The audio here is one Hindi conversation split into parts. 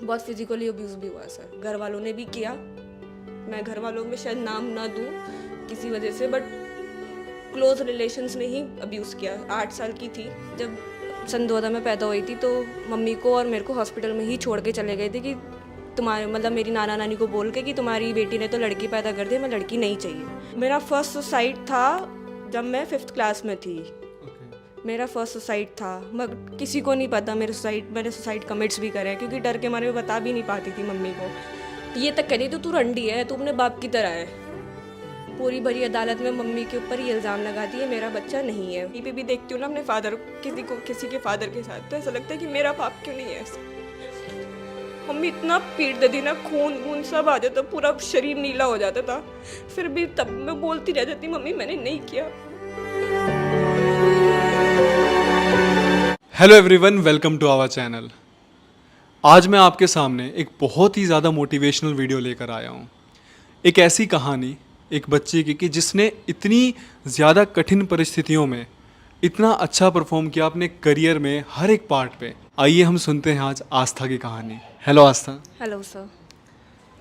बहुत फिजिकली अब्यूज़ भी हुआ है सर, घर वालों ने भी किया। मैं घर वालों में शायद नाम ना दूँ किसी वजह से, बट क्लोज रिलेशंस ने ही अब्यूज़ किया। 8 साल की थी जब सन 2000 में पैदा हुई थी, तो मम्मी को और मेरे को हॉस्पिटल में ही छोड़ के चले गए थे कि तुम्हारे मतलब मेरी नाना नानी को बोल के कि तुम्हारी बेटी ने तो लड़की पैदा कर दी, मैं लड़की नहीं चाहिए। मेरा फर्स्ट सुसाइड था जब मैं 5th क्लास में थी। मेरा फर्स्ट सुसाइड था, मगर किसी को नहीं पता मैंने सुसाइड कमिट्स भी करे हैं, क्योंकि डर के मारे में बता भी नहीं पाती थी मम्मी को। ये तक कह रही तो तू रंडी है, तू अपने बाप की तरह है। पूरी भरी अदालत में मम्मी के ऊपर ये इल्ज़ाम लगाती है मेरा बच्चा नहीं है। टीवी भी देखती हूँ ना अपने फादर किसी के फादर के साथ, तो ऐसा लगता है कि मेरा बाप क्यों नहीं है ऐसा। मम्मी इतना पीट देती ना, खून वून सब आ जाता, पूरा शरीर नीला हो जाता था। फिर भी तब मैं बोलती रह जाती मम्मी मैंने नहीं किया। Hello everyone, welcome to our channel. आज मैं आपके सामने एक बहुत ही ज़्यादा मोटिवेशनल वीडियो लेकर आया हूँ। एक ऐसी कहानी एक बच्चे की कि जिसने इतनी ज़्यादा कठिन परिस्थितियों में इतना अच्छा परफॉर्म किया अपने करियर में हर एक पार्ट पे। आइए हम सुनते हैं आज आस्था की कहानी। हेलो आस्था। Hello sir.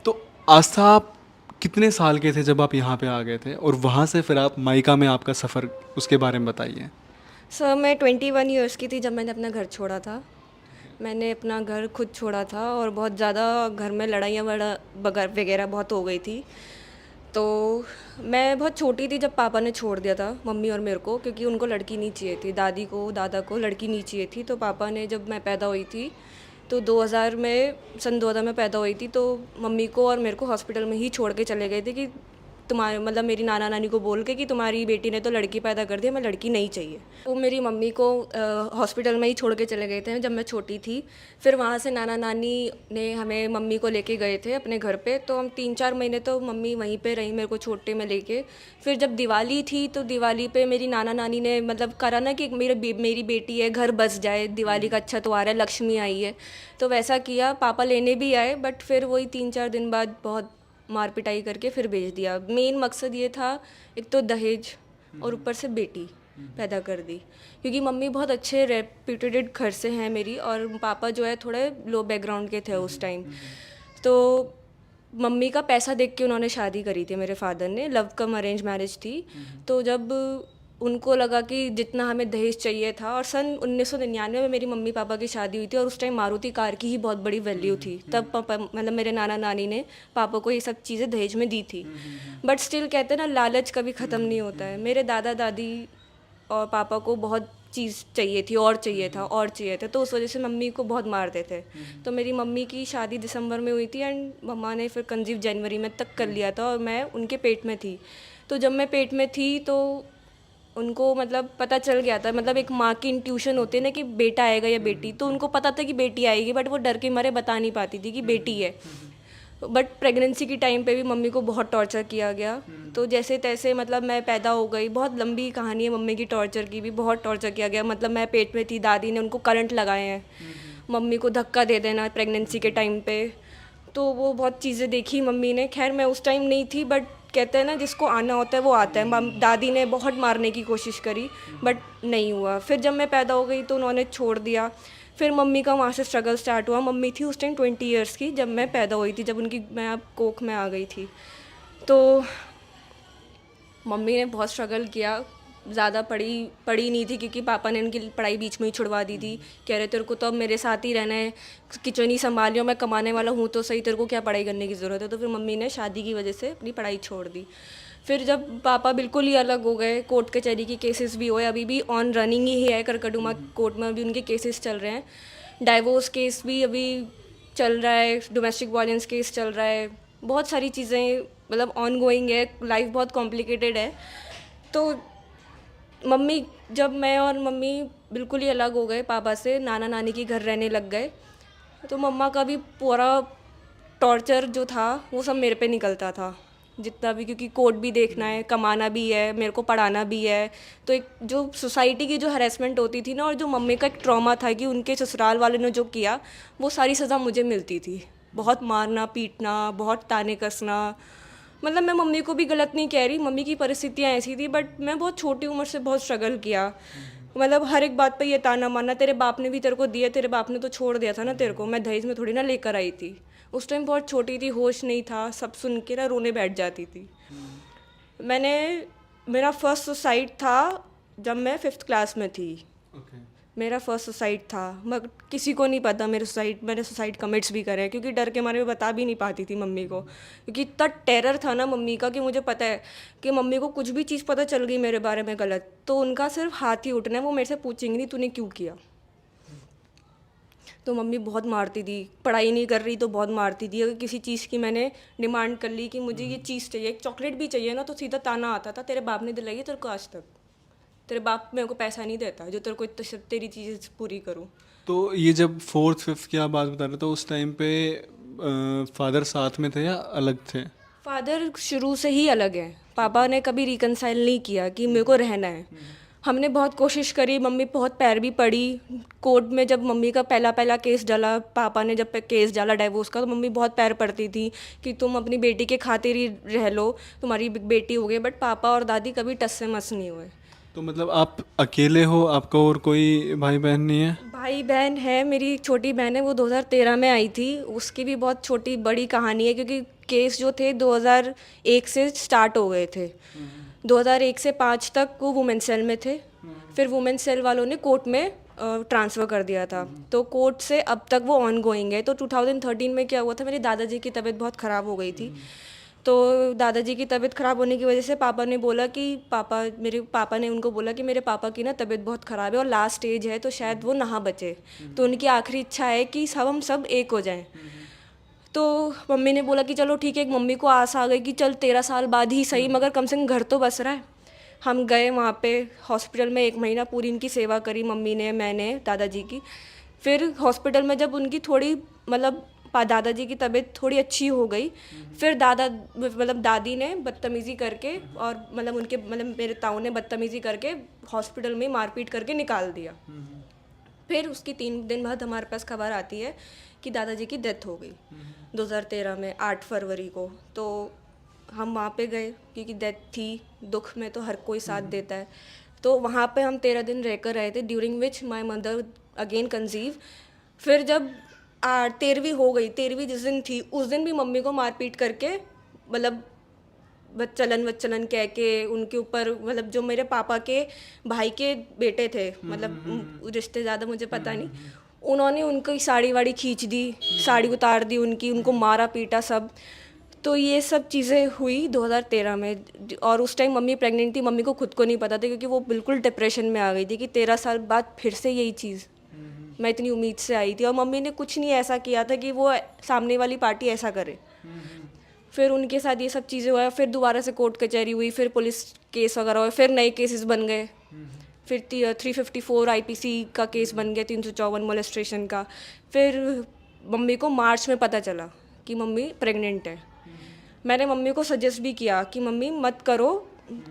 तो आस्था, आप कितने साल के थे जब आप यहाँ पे आ गए थे, और वहाँ से फिर आप मायका में आपका सफ़र, उसके बारे में बताइए। सर मैं 21 ईयर्स की थी जब मैंने अपना घर छोड़ा था। मैंने अपना घर खुद छोड़ा था और बहुत ज़्यादा घर में लड़ाइयाँ वगैरह बहुत हो गई थी। तो मैं बहुत छोटी थी जब पापा ने छोड़ दिया था मम्मी और मेरे को, क्योंकि उनको लड़की नहीं चाहिए थी। दादी को दादा को लड़की नहीं चाहिए थी, तो पापा ने जब मैं पैदा हुई थी तो 2000 में सन 2000 में पैदा हुई थी, तो मम्मी को और मेरे को हॉस्पिटल में ही छोड़ के चले गए थे कि तुम्हारे मतलब मेरी नाना नानी को बोल के कि तुम्हारी बेटी ने तो लड़की पैदा कर दी, हमें लड़की नहीं चाहिए। वो मेरी मम्मी को हॉस्पिटल में ही छोड़ के चले गए थे जब मैं छोटी थी। फिर वहाँ से नाना नानी ने हमें मम्मी को लेके गए थे अपने घर पे, तो हम 3-4 महीने तो मम्मी वहीं पे रही मेरे को छोटे में लेके। फिर जब दिवाली थी तो दिवाली पे मेरी नाना नानी ने मतलब करा ना कि मेरी बेटी है, घर बस जाए, दिवाली का अच्छा त्योहार है, लक्ष्मी आई है, तो वैसा किया। पापा लेने भी आए, बट फिर वही 3-4 दिन बाद बहुत मार पिटाई करके फिर भेज दिया। मेन मकसद ये था, एक तो दहेज और ऊपर से बेटी पैदा कर दी, क्योंकि मम्मी बहुत अच्छे रेप्यूटेड घर से हैं मेरी, और पापा जो है थोड़े लो बैकग्राउंड के थे उस टाइम। तो मम्मी का पैसा देख के उन्होंने शादी करी थी, मेरे फादर ने। लव कम अरेंज मैरिज थी। तो जब उनको लगा कि जितना हमें दहेज चाहिए था, और सन 1999 में मेरी मम्मी पापा की शादी हुई थी, और उस टाइम मारुति कार की ही बहुत बड़ी वैल्यू थी। तब पापा मतलब मेरे नाना नानी ने पापा को ये सब चीज़ें दहेज में दी थी। बट स्टिल कहते हैं ना, लालच कभी ख़त्म नहीं होता है। मेरे दादा दादी और पापा को बहुत चीज़ चाहिए थी, और चाहिए था और चाहिए था, तो उस वजह से मम्मी को बहुत मारते थे। तो मेरी मम्मी की शादी दिसंबर में हुई थी, एंड मम्मा ने फिर कंजीव जनवरी में तक कर लिया था, और मैं उनके पेट में थी। तो जब मैं पेट में थी तो उनको मतलब पता चल गया था, मतलब एक माँ की इंट्यूशन होती है ना कि बेटा आएगा या बेटी, तो उनको पता था कि बेटी आएगी, बट वो डर के मारे बता नहीं पाती थी कि बेटी है। बट प्रेगनेंसी की टाइम पे भी मम्मी को बहुत टॉर्चर किया गया। तो जैसे तैसे मतलब मैं पैदा हो गई। बहुत लंबी कहानी है मम्मी की टॉर्चर की भी, बहुत टॉर्चर किया गया। मतलब मैं पेट में थी, दादी ने उनको करंट लगाए हैं, मम्मी को धक्का दे देना प्रेगनेंसी के टाइम पे। तो वो बहुत चीज़ें देखी मम्मी ने। खैर मैं उस टाइम नहीं थी, बट कहते हैं ना जिसको आना होता है वो आता है। दादी ने बहुत मारने की कोशिश करी, बट नहीं हुआ। फिर जब मैं पैदा हो गई तो उन्होंने छोड़ दिया। फिर मम्मी का वहाँ से स्ट्रगल स्टार्ट हुआ। मम्मी थी उस टाइम 20 ईयर्स की जब मैं पैदा हुई थी, जब मैं अब कोख में आ गई थी। तो मम्मी ने बहुत स्ट्रगल किया। ज़्यादा पढ़ी नहीं थी, क्योंकि पापा ने उनकी पढ़ाई बीच में ही छुड़वा दी थी। कह रहे तेरे को तो अब मेरे साथ ही रहना है, किचन ही संभालियो, मैं कमाने वाला हूँ तो सही, तेरे को क्या पढ़ाई करने की ज़रूरत है। तो फिर मम्मी ने शादी की वजह से अपनी पढ़ाई छोड़ दी। फिर जब पापा बिल्कुल ही अलग हो गए, कोर्ट कचहरी की केसेस भी हुए, अभी भी ऑन रनिंग ही है करकटुमा कोर्ट में, अभी उनके केसेस चल रहे हैं। डाइवोर्स केस भी अभी चल रहा है, डोमेस्टिक वायलेंस केस चल रहा है, बहुत सारी चीज़ें मतलब ऑन गोइंग है। लाइफ बहुत कॉम्प्लिकेटेड है। तो मैं और मम्मी बिल्कुल ही अलग हो गए पापा से, नाना नानी के घर रहने लग गए। तो मम्मा का भी पूरा टॉर्चर जो था वो सब मेरे पे निकलता था, जितना भी, क्योंकि कोर्ट भी देखना है, कमाना भी है, मेरे को पढ़ाना भी है। तो एक जो सोसाइटी की जो हरेसमेंट होती थी ना, और जो मम्मी का एक ट्रॉमा था कि उनके ससुराल वालों ने जो किया, वो सारी सज़ा मुझे मिलती थी। बहुत मारना पीटना, बहुत ताने कसना। मतलब मैं मम्मी को भी गलत नहीं कह रही, मम्मी की परिस्थितियाँ ऐसी थी, बट मैं बहुत छोटी उम्र से बहुत स्ट्रगल किया। मतलब हर एक बात पे ये ताना मारना, तेरे बाप ने भी तेरे को दिया, तेरे बाप ने तो छोड़ दिया था ना तेरे को, मैं दहेज में थोड़ी ना लेकर आई थी। उस टाइम बहुत छोटी थी, होश नहीं था, सब सुन के ना रोने बैठ जाती थी। मैंने मेरा फर्स्ट सुसाइड था जब मैं 5th क्लास में थी। ओके। मेरा फर्स्ट सुसाइड था, मगर किसी को नहीं पता मैंने सुसाइड कमिट्स भी करे हैं, क्योंकि डर के मारे में बता भी नहीं पाती थी मम्मी को, क्योंकि इतना टेरर था ना मम्मी का कि मुझे पता है कि मम्मी को कुछ भी चीज़ पता चल गई मेरे बारे में गलत, तो उनका सिर्फ हाथ ही उठना है, वो मेरे से पूछेंगे नहीं तूने क्यों किया। तो मम्मी बहुत मारती थी, पढ़ाई नहीं कर रही तो बहुत मारती थी। अगर किसी चीज़ की मैंने डिमांड कर ली कि मुझे ये चीज़ चाहिए, एक चॉकलेट भी चाहिए ना, तो सीधा ताना आता था, तेरे बाप ने दिलाई है तेरे को आज तक, तेरे बाप मेरे को पैसा नहीं देता जो तेरे को तेरी चीज़ पूरी करूँ। तो ये जब 4th 5th की आप बात बता रहे, तो उस टाइम पे फादर साथ में थे या अलग थे? फादर शुरू से ही अलग है, पापा ने कभी रिकनसाइल नहीं किया कि मेरे को रहना है। हमने बहुत कोशिश करी, मम्मी बहुत पैर भी पड़ी। कोर्ट में जब मम्मी का पहला पहला केस डाला, पापा ने जब केस डाला डाइवोर्स का, तो मम्मी बहुत पैर पड़ती थी कि तुम अपनी बेटी के खातिर ही रह लो, तुम्हारी बेटी हो गई। बट पापा और दादी कभी टस से मस नहीं हुए। तो मतलब आप अकेले हो, आपका और कोई भाई बहन नहीं है? भाई बहन है, मेरी एक छोटी बहन है, वो 2013 में आई थी। उसकी भी बहुत छोटी बड़ी कहानी है, क्योंकि केस जो थे 2001 से स्टार्ट हो गए थे। 2001 से 5 तक वो वुमेन सेल में थे, फिर वुमेन सेल वालों ने कोर्ट में ट्रांसफ़र कर दिया था, तो कोर्ट से अब तक वो ऑन गोइंग है। तो 2013 में क्या हुआ था, मेरे दादाजी की तबीयत बहुत ख़राब हो गई थी। तो दादाजी की तबीयत ख़राब होने की वजह से मेरे पापा ने उनको बोला कि मेरे पापा की ना तबीयत बहुत ख़राब है और लास्ट स्टेज है, तो शायद वो ना बचे, तो उनकी आखिरी इच्छा है कि हम सब एक हो जाएं। तो मम्मी ने बोला कि चलो ठीक है, एक मम्मी को आस आ गई कि चल 13 साल बाद ही सही, मगर कम से कम घर तो बस रहा है। हम गए वहाँ पे हॉस्पिटल में, 1 महीना पूरी इनकी सेवा करी मम्मी ने, मैंने, दादाजी की। फिर हॉस्पिटल में जब उनकी थोड़ी मतलब दादाजी की तबीयत थोड़ी अच्छी हो गई, फिर दादी ने बदतमीज़ी करके, और मेरे ताऊ ने बदतमीज़ी करके हॉस्पिटल में मारपीट करके निकाल दिया। फिर उसकी 3 दिन बाद हमारे पास खबर आती है कि दादाजी की डेथ हो गई 2013 में 8 फरवरी को। तो हम वहाँ पे गए, क्योंकि डेथ थी, दुख में तो हर कोई साथ देता है। तो वहाँ पे हम 13 दिन रहकर रहे थे, during which my mother again conceive. फिर जब 13वीं हो गई, 13वीं जिस दिन थी, उस दिन भी मम्मी को मारपीट करके, मतलब बच्चलन कह के उनके ऊपर, मतलब जो मेरे पापा के भाई के बेटे थे, मतलब रिश्ते ज़्यादा मुझे पता नहीं, उन्होंने उनकी साड़ी वाड़ी खींच दी, साड़ी उतार दी उनकी, उनको मारा पीटा सब। तो ये सब चीज़ें हुई 2013 में। और उस टाइम मम्मी प्रेग्नेंट थी, मम्मी को खुद को नहीं पता था, क्योंकि वो बिल्कुल डिप्रेशन में आ गई थी कि 13 साल बाद फिर से यही चीज़, मैं इतनी उम्मीद से आई थी, और मम्मी ने कुछ नहीं ऐसा किया था कि वो सामने वाली पार्टी ऐसा करे। फिर उनके साथ ये सब चीज़ें हुआ, फिर दोबारा से कोर्ट कचहरी हुई, फिर पुलिस केस वगैरह हुए, फिर नए केसेस बन गए। फिर 354 आईपीसी का केस बन गया, 354 मोलेस्ट्रेशन का। फिर मम्मी को मार्च में पता चला कि मम्मी प्रेग्नेंट है। मैंने मम्मी को सजेस्ट भी किया कि मम्मी मत करो,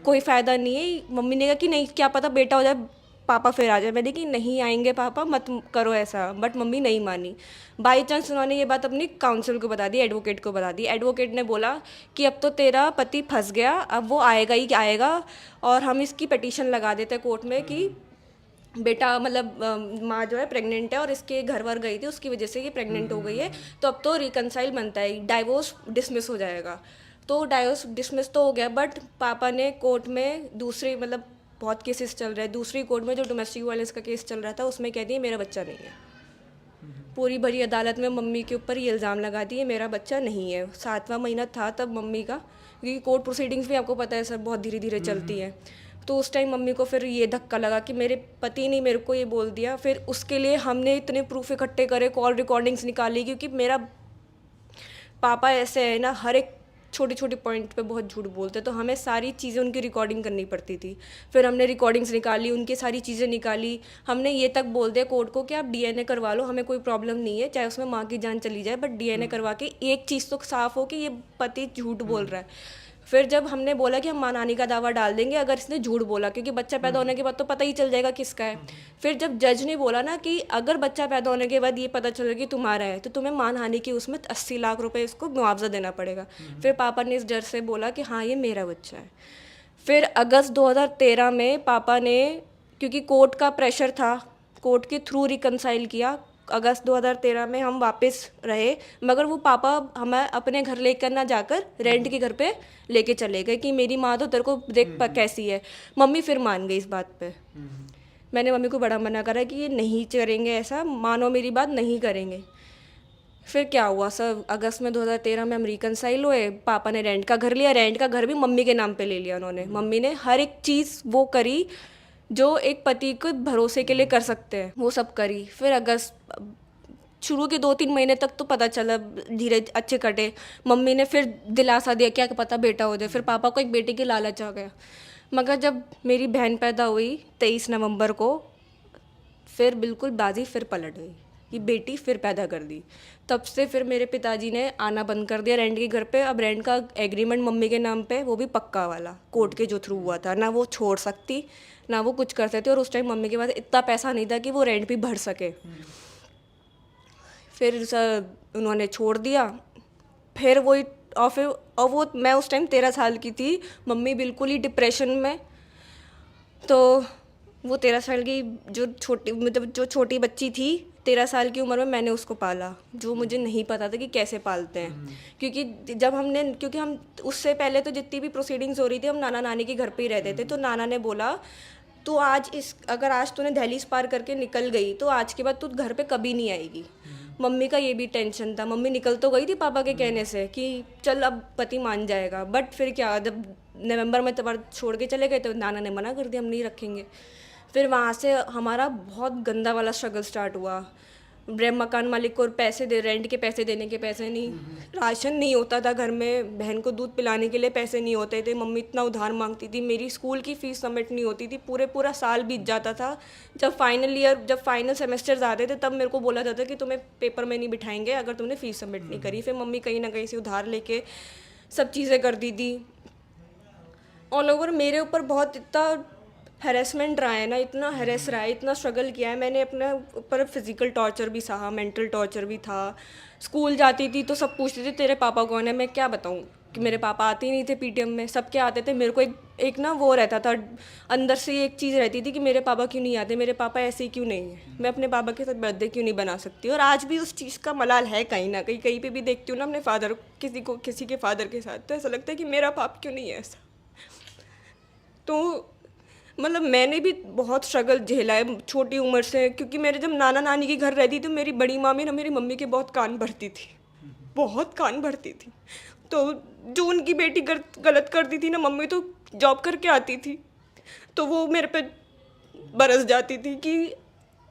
कोई फ़ायदा नहीं है। मम्मी ने कहा कि नहीं, क्या पता बेटा हो जाए, पापा फिर आ जाए। मैंने कि नहीं आएंगे पापा, मत करो ऐसा। बट मम्मी नहीं मानी। बाई चांस उन्होंने ये बात अपनी काउंसिल को बता दी, एडवोकेट को बता दी। एडवोकेट ने बोला कि अब तो तेरा पति फंस गया, अब वो आएगा ही आएगा, और हम इसकी पिटीशन लगा देते कोर्ट में कि बेटा माँ जो है प्रेग्नेंट है और इसके घर वर गई थी, उसकी वजह से ये प्रेग्नेंट हो गई है, तो अब तो रिकनसाइल बनता है, डाइवोर्स डिसमिस हो जाएगा। तो डाइवोर्स डिसमिस तो हो गया, बट पापा ने कोर्ट में दूसरे बहुत केसेस चल रहे हैं, दूसरी कोर्ट में जो डोमेस्टिक वायलेंस का केस चल रहा था, उसमें कह दिए मेरा बच्चा नहीं है। पूरी भरी अदालत में मम्मी के ऊपर ये इल्ज़ाम लगा दिए मेरा बच्चा नहीं है। 7वां महीना था तब मम्मी का, क्योंकि कोर्ट प्रोसीडिंग्स भी आपको पता है सर बहुत धीरे धीरे चलती है। तो उस टाइम मम्मी को फिर ये धक्का लगा कि मेरे पति ने मेरे को ये बोल दिया। फिर उसके लिए हमने इतने प्रूफ इकट्ठे करे, कॉल रिकॉर्डिंग्स निकाली, क्योंकि मेरा पापा ऐसे है ना, हर एक छोटे छोटे पॉइंट पे बहुत झूठ बोलते, तो हमें सारी चीज़ें उनकी रिकॉर्डिंग करनी पड़ती थी। फिर हमने रिकॉर्डिंग्स निकाली, उनकी सारी चीज़ें निकाली। हमने ये तक बोल दिया कोर्ट को कि आप डीएनए करवा लो, हमें कोई प्रॉब्लम नहीं है, चाहे उसमें माँ की जान चली जाए, बट डीएनए करवा के एक चीज़ तो साफ़ हो कि ये पति झूठ बोल रहा है। फिर जब हमने बोला कि हम माँ नानी का दावा डाल देंगे अगर इसने झूठ बोला, क्योंकि बच्चा पैदा होने के बाद तो पता ही चल जाएगा किसका है। फिर जब जज ने बोला ना कि अगर बच्चा पैदा होने के बाद ये पता चलेगा कि तुम्हारा है, तो तुम्हें मानहानि की उसमें 80 लाख रुपए इसको मुआवजा देना पड़ेगा। फिर पापा ने इस जज से बोला कि हाँ ये मेरा बच्चा है। फिर अगस्त 2013 में पापा ने, क्योंकि कोर्ट का प्रेशर था, कोर्ट के थ्रू रिकनसाइल किया। अगस्त 2013 में हम वापस रहे, मगर वो पापा हमें अपने घर लेकर ना जाकर रेंट के घर पे लेके चले गए कि मेरी माँ तो तेरे को देख कैसी है। मम्मी फिर मान गई इस बात पे। मैंने मम्मी को बड़ा मना करा कि ये नहीं करेंगे, ऐसा मानो मेरी बात, नहीं करेंगे। फिर क्या हुआ सर, अगस्त में 2013 में हम रिकनसाइल हुए। पापा ने रेंट का घर लिया, रेंट का घर भी मम्मी के नाम पे ले लिया उन्होंने। मम्मी ने हर एक चीज़ वो करी जो एक पति को भरोसे के लिए कर सकते हैं, वो सब करी। फिर अगस्त शुरू के 2-3 महीने तक तो पता चला, धीरे अच्छे कटे। मम्मी ने फिर दिलासा दिया क्या पता बेटा हो जाए। फिर पापा को एक बेटे की लालच आ गया। मगर जब मेरी बहन पैदा हुई 23 नवंबर को, फिर बिल्कुल बाजी फिर पलट गई कि बेटी फिर पैदा कर दी। तब से फिर मेरे पिताजी ने आना बंद कर दिया रेंट के घर पे। अब रेंट का एग्रीमेंट मम्मी के नाम पे, वो भी पक्का वाला, कोर्ट के जो थ्रू हुआ था। ना वो छोड़ सकती, ना वो कुछ कर सकती, और उस टाइम मम्मी के पास इतना पैसा नहीं था कि वो रेंट भी भर सके। फिर सर उन्होंने छोड़ दिया। फिर वही, और वो मैं उस टाइम 13 साल की थी, मम्मी बिल्कुल ही डिप्रेशन में। तो वो 13 साल की जो छोटी, मतलब जो छोटी बच्ची थी 13 साल की उम्र में, मैंने उसको पाला, जो मुझे नहीं पता था कि कैसे पालते हैं। क्योंकि हम उससे पहले तो जितनी भी प्रोसीडिंग्स हो रही थी, हम नाना नानी के घर पे ही रहते थे। तो नाना ने बोला तो अगर आज तूने दहलीज पार करके निकल गई तो आज के बाद तू घर पे कभी नहीं आएगी। मम्मी का ये भी टेंशन था। मम्मी निकल तो गई थी पापा के कहने से कि चल अब पति मान जाएगा, बट फिर क्या, जब नवंबर में तब छोड़ के चले गए तो नाना ने मना कर दिया हम नहीं रखेंगे। फिर वहाँ से हमारा बहुत गंदा वाला स्ट्रगल स्टार्ट हुआ। मकान मालिक को रेंट के पैसे देने के पैसे नहीं, राशन नहीं होता था घर में, बहन को दूध पिलाने के लिए पैसे नहीं होते थे, मम्मी इतना उधार मांगती थी, मेरी स्कूल की फ़ीस सबमिट नहीं होती थी, पूरा साल बीत जाता था। जब फाइनल सेमेस्टर्स आते थे तब मेरे को बोला जाता कि तुम्हें पेपर में नहीं बिठाएंगे अगर तुमने फ़ीस सबमिट नहीं करी। फिर मम्मी कहीं ना कहीं से उधार लेके सब चीज़ें कर दी थी। ऑल ओवर मेरे ऊपर बहुत इतना हैरेसमेंट रहा है ना, इतना हैरेस रहा है, इतना स्ट्रगल किया है मैंने। अपने ऊपर फिज़िकल टॉर्चर भी सहा, मेंटल टॉर्चर भी था। स्कूल जाती थी तो सब पूछते थे तेरे पापा कौन है। मैं क्या बताऊँ कि मेरे पापा आते ही नहीं थे पीटीएम में, सबके आते थे। मेरे को एक ना वो रहता था अंदर से, एक चीज़ रहती थी कि मेरे पापा क्यों नहीं आते, मेरे पापा ऐसे ही क्यों नहीं है, मैं अपने पापा के साथ बर्थडे क्यों नहीं बना सकती। और आज भी उस चीज़ का मलाल है कहीं ना कहीं। कहीं पे भी देखती हूँ ना अपने फादर, किसी के फादर के साथ, तो ऐसा लगता है कि मेरा पाप क्यों नहीं है ऐसा। तो मतलब मैंने भी बहुत स्ट्रगल झेला है छोटी उम्र से। क्योंकि मेरे जब नाना नानी के घर रहती तो मेरी बड़ी मामी ना मेरी मम्मी के बहुत कान भरती थी, बहुत कान भरती थी। तो जो उनकी बेटी गलत करती थी ना, मम्मी तो जॉब करके आती थी तो वो मेरे पे बरस जाती थी कि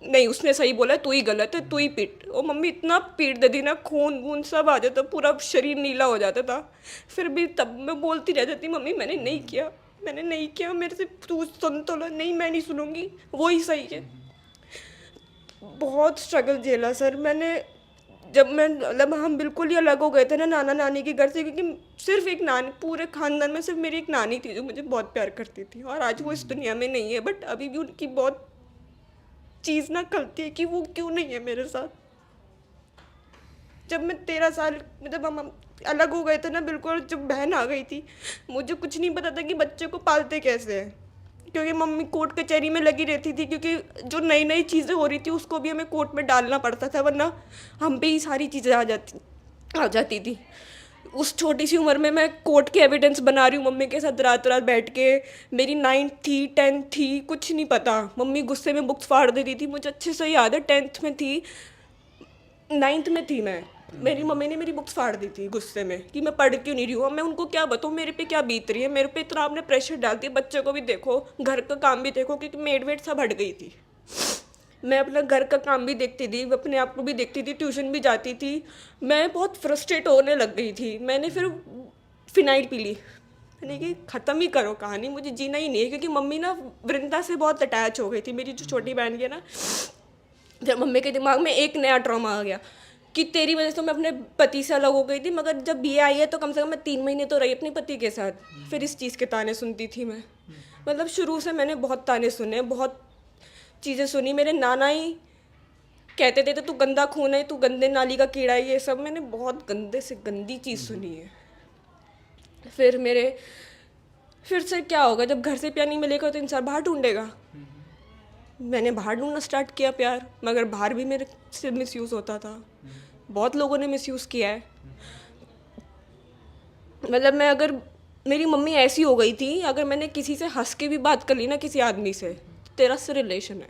नहीं उसने सही बोला, तू ही गलत है, तू ही पीट। और मम्मी इतना पीट देती ना, खून वून सब आ जाता, पूरा शरीर नीला हो जाता था। फिर भी तब मैं बोलती रह जाती मम्मी मैंने नहीं किया, मेरे से तू सुन तो लो। नहीं मैं नहीं सुनूंगी, वो ही सही है। बहुत स्ट्रगल झेला सर मैंने। मतलब हम बिल्कुल ही अलग हो गए थे ना नाना नानी के घर से, क्योंकि सिर्फ एक नानी, पूरे खानदान में सिर्फ मेरी एक नानी थी जो मुझे बहुत प्यार करती थी, और आज वो इस दुनिया में नहीं है। बट अभी भी उनकी बहुत चीज़ ना खलती है कि वो क्यों नहीं है मेरे साथ। जब मैं 13 साल, मतलब हम अलग हो गए थे ना बिल्कुल, जब बहन आ गई थी, मुझे कुछ नहीं पता था कि बच्चे को पालते कैसे हैं। क्योंकि मम्मी कोर्ट कचहरी में लगी रहती थी, क्योंकि जो नई नई चीज़ें हो रही थी उसको भी हमें कोर्ट में डालना पड़ता था, वरना हम पे ही सारी चीज़ें आ जाती थी। उस छोटी सी उम्र में मैं कोर्ट के एविडेंस बना रही हूँ मम्मी के साथ रात रात बैठ के। मेरी 9th थी, 10th थी, कुछ नहीं पता। मम्मी गुस्से में बुक्स फाड़ देती थी, मुझे अच्छे से याद है। 10th में थी, 9th में थी मैं, मेरी मम्मी ने मेरी बुक्स फाड़ दी थी गुस्से में कि मैं पढ़ क्यों नहीं रही हूँ। अब मैं उनको क्या बताऊँ मेरे पे क्या बीत रही है। मेरे पे इतना आपने प्रेशर डाल दिया, बच्चे को भी देखो, घर का काम भी देखो, क्योंकि मेड वेड सब हट गई थी। मैं अपना घर का काम भी देखती थी, अपने आप को भी देखती थी, ट्यूशन भी जाती थी। मैं बहुत फ्रस्ट्रेट होने लग गई थी। मैंने फिर फिनाइल पी ली। मैंने कि ख़त्म ही करो कहानी, मुझे जीना ही नहीं है। क्योंकि मम्मी ना वृंदा से बहुत अटैच हो गई थी, मेरी जो छोटी बहन की ना। फिर मम्मी के दिमाग में एक नया ट्रॉमा आ गया कि तेरी वजह से मैं अपने पति से अलग हो गई थी, मगर जब ये आई है तो कम से कम मैं 3 महीने तो रही अपने पति के साथ। फिर इस चीज़ के ताने सुनती थी मैं। मतलब शुरू से मैंने बहुत ताने सुने, बहुत चीज़ें सुनी। मेरे नाना ही कहते थे तू गंदा खून है, तू गंदे नाली का कीड़ा है, ये सब मैंने बहुत गंदे से गंदी चीज़ सुनी है। फिर से क्या होगा, जब घर से प्यार नहीं मिलेगा तो इंसान बाहर ढूंढेगा। मैंने बाहर ढूंढना स्टार्ट किया प्यार, मगर बाहर भी मेरे से मिसयूज़ होता था। बहुत लोगों ने मिसयूज़ किया है। मतलब मैं अगर मेरी मम्मी ऐसी हो गई थी, अगर मैंने किसी से हंस के भी बात कर ली ना किसी आदमी से, तेरा से रिलेशन है,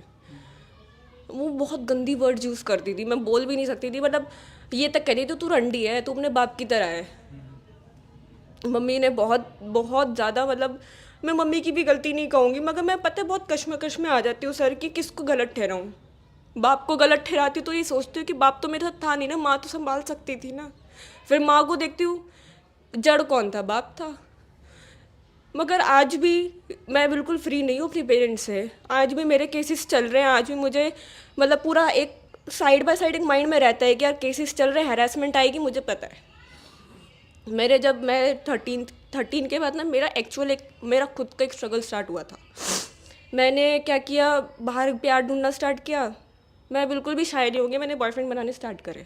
वो बहुत गंदी वर्ड यूज़ करती थी। मैं बोल भी नहीं सकती थी, मतलब ये तक कह रही थी तू रंडी है, तू अपने बाप की तरह है। मम्मी ने बहुत बहुत ज़्यादा, मतलब मैं मम्मी की भी गलती नहीं कहूँगी, मगर मैं पता है बहुत कश्मकश में आ जाती हूँ सर कि किसको गलत ठहराऊँ। बाप को गलत ठहराती तो ये सोचती हूँ कि बाप तो मेरे साथ था नहीं ना, माँ तो संभाल सकती थी ना। फिर माँ को देखती हूँ, जड़ कौन था, बाप था। मगर आज भी मैं बिल्कुल फ्री नहीं हूँ अपने पेरेंट्स से। आज भी मेरे केसेस चल रहे हैं, आज भी मुझे मतलब पूरा एक साइड बाय साइड एक माइंड में रहता है कि यार केसेस चल रहे हैं, हैरेसमेंट आएगी, मुझे पता है। मेरे जब मैं 13 के बाद ना मेरा खुद का एक स्ट्रगल स्टार्ट हुआ था। मैंने क्या किया, बाहर प्यार ढूंढना स्टार्ट किया। मैं बिल्कुल भी शाय नहीं हो गई, मैंने बॉयफ्रेंड बनाने स्टार्ट करे।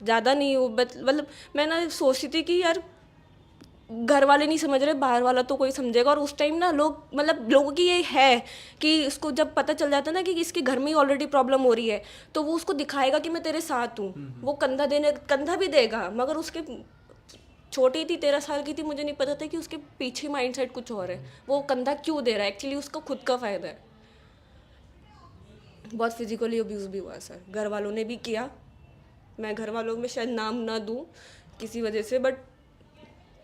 ज़्यादा नहीं हो, मतलब मैं ना सोचती थी कि यार घर वाले नहीं समझ रहे, बाहर वाला तो कोई समझेगा। और उस टाइम ना लोग, मतलब लोगों की ये है कि इसको जब पता चल जाता है ना कि इसके घर में ही ऑलरेडी प्रॉब्लम हो रही है, तो वो उसको दिखाएगा कि मैं तेरे साथ हूँ। वो कंधा भी देगा, मगर उसके छोटी थी, 13 साल की थी, मुझे नहीं पता था कि उसके पीछे माइंड सेट कुछ और है। वो कंधा क्यों दे रहा है, एक्चुअली उसका खुद का फ़ायदा है। बहुत फिजिकली अब्यूज़ भी हुआ सर, घर वालों ने भी किया। मैं घर वालों में शायद नाम ना दूँ किसी वजह से, बट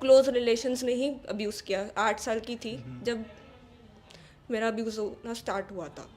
क्लोज रिलेशंस ने ही अब्यूज़ किया। 8 साल की थी जब मेरा अब्यूज़ होना स्टार्ट हुआ था।